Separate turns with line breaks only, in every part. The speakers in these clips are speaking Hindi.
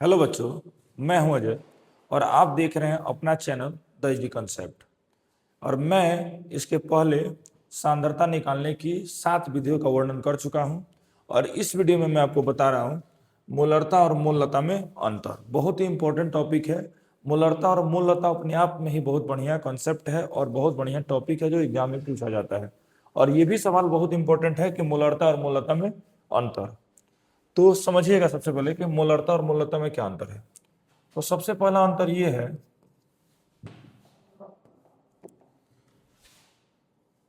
हेलो बच्चों, मैं हूं अजय और आप देख रहे हैं अपना चैनल द इजी कंसेप्ट। और मैं इसके पहले सांद्रता निकालने की 7 विधियों का वर्णन कर चुका हूं और इस वीडियो में मैं आपको बता रहा हूं मोलरता और मोललता में अंतर। बहुत ही इंपॉर्टेंट टॉपिक है। मोलरता और मोललता अपने आप में ही बहुत बढ़िया कॉन्सेप्ट है और बहुत बढ़िया टॉपिक है जो एग्जाम में पूछा जाता है। और ये भी सवाल बहुत इंपॉर्टेंट है कि मोलरता और मोललता में अंतर। तो समझिएगा सबसे पहले कि मोलरता और मोललता में क्या अंतर है। तो सबसे पहला अंतर ये है,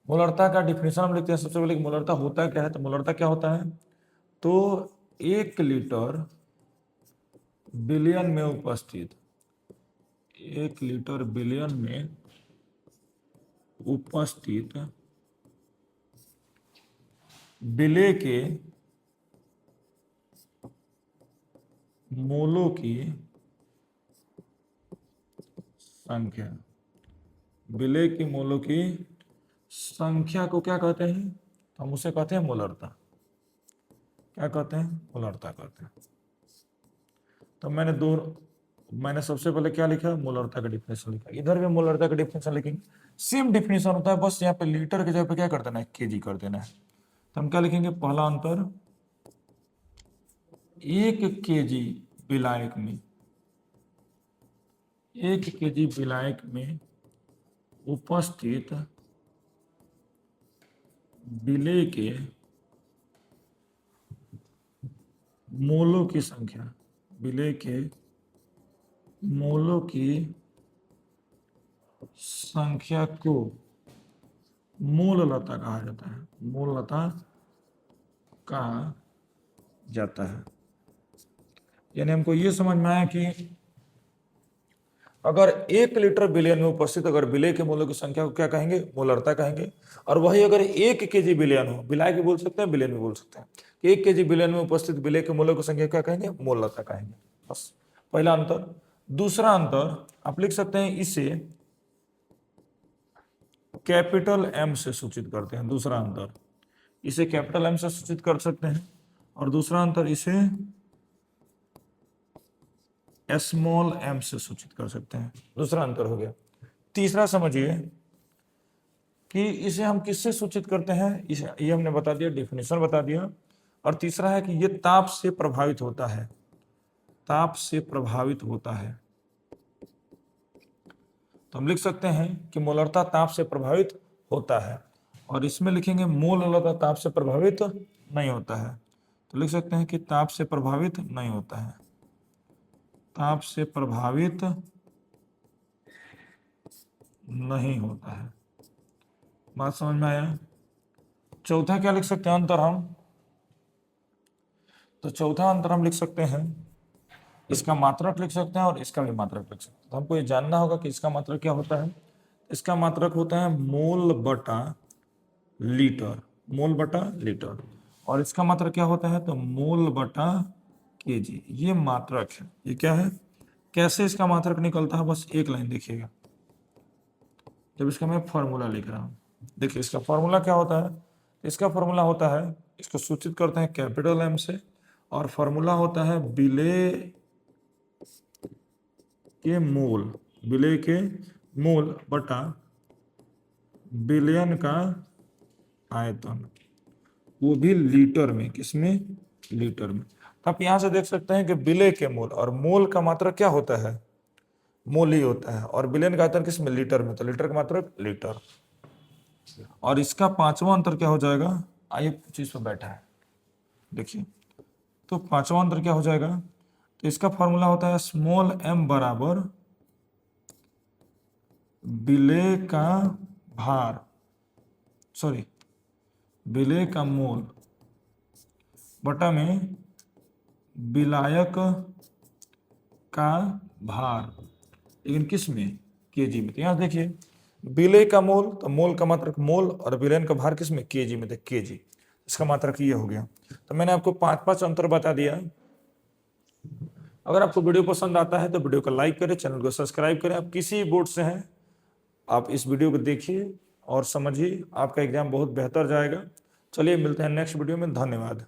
मोलरता का डिफिनेशन हम लिखते हैं सबसे पहले कि मोलरता होता क्या है। तो मोलरता क्या होता है, तो 1 लीटर बिलियन में उपस्थित 1 लीटर बिलियन में उपस्थित विलेय के मोलों की संख्या, विलेय की मोलों की संख्या को क्या कहते हैं, तो हम उसे कहते हैं मोलरता। क्या कहते हैं, मोलरता कहते हैं। तो मैंने सबसे पहले क्या लिखा, मोलरता का डिफिनेशन लिखा। इधर भी मोलरता का डिफिनेशन लिखेंगे, सेम डिफिनेशन होता है, बस यहाँ पे लीटर के जगह पे क्या कर देना है, केजी कर देना है। तो हम क्या लिखेंगे, पहला अंतर 1 केजी विलायक में 1 केजी विलायक में उपस्थित विलेय के मोलों की संख्या, विलेय के मोलों की संख्या को मोललता कहा जाता है। मोललता कहा जाता है। यानी हमको ये समझ में आया कि अगर 1 लीटर बिलियन में उपस्थित अगर विलेय के मोलों की संख्या को क्या कहेंगे, मोलरता कहेंगे। और वही अगर 1 केजी बिलियन हो, विलायक भी बोल सकते हैं, बिलियन भी बोल सकते हैं, कि 1 केजी बिलियन में उपस्थित विलेय के मोलों की संख्या क्या कहेंगे, मोलरता कहेंगे। बस पहला अंतर। दूसरा अंतर आप लिख सकते हैं, इसे कैपिटल एम से सूचित करते हैं। दूसरा अंतर, इसे कैपिटल एम से सूचित कर सकते हैं। और दूसरा अंतर, इसे स्मॉल एम से सूचित कर सकते हैं। दूसरा अंतर हो गया। तीसरा समझिए कि इसे हम किससे सूचित करते हैं, इसे ये हमने बता दिया, डिफिनेशन बता दिया। और तीसरा है कि ये ताप से प्रभावित होता है, ताप से प्रभावित होता है। तो हम लिख सकते हैं कि मोलरता ताप से प्रभावित होता है। और इसमें लिखेंगे मोललता ताप से प्रभावित नहीं होता है। तो लिख सकते हैं कि ताप से प्रभावित नहीं होता है, ताप से प्रभावित नहीं होता है। बात समझ में आया। चौथा क्या लिख सकते हैं अंतर हम, तो चौथा अंतर हम लिख सकते हैं, इसका मात्रक लिख सकते हैं और इसका भी मात्रक लिख सकते हैं। तो हमको ये जानना होगा कि इसका मात्रक क्या होता है। इसका मात्रक होता है मोल बटा लीटर, मोल बटा लीटर। और इसका मात्रक क्या होता है, तो मोल बटा केजी। ये मात्रक है। ये क्या है, कैसे इसका मात्रक निकलता है, बस एक लाइन देखिएगा। जब इसका मैं फॉर्मूला लिख रहा हूँ, देखिए इसका फॉर्मूला क्या होता है। इसका फॉर्मूला होता है, इसको सूचित करते हैं कैपिटल एम से, और फॉर्मूला होता है विलेय के मोल, विलेय के मोल बटा बिलियन का आयतन, वो भी लीटर में। किसमें, लीटर में। तो आप यहां से देख सकते हैं कि विलेय के मोल, और मोल का मात्रक क्या होता है, मोल ही होता है। और बिलियन का आयतन किसमें, लीटर में। तो लीटर का मात्रक लीटर। और इसका पांचवा अंतर क्या हो जाएगा, आइए कुछ इस पर बैठा है देखिए। तो पांचवा अंतर क्या हो जाएगा, तो इसका फॉर्मूला होता है स्मॉल एम बराबर विलेय का भार, सॉरी विलेय का मोल बटा में विलायक का भार, लेकिन किस में, केजी में। तो यहां देखिए विलेय का मोल, तो मोल का मात्रक मोल, और विलयन का भार किस में, केजी में। तो केजी, इसका मात्रक ये हो गया। तो मैंने आपको 5 अंतर बता दिया। अगर आपको वीडियो पसंद आता है तो वीडियो को लाइक करें, चैनल को सब्सक्राइब करें। आप किसी बोर्ड से हैं, आप इस वीडियो को देखिए और समझिए, आपका एग्जाम बहुत बेहतर जाएगा। चलिए मिलते हैं नेक्स्ट वीडियो में। धन्यवाद।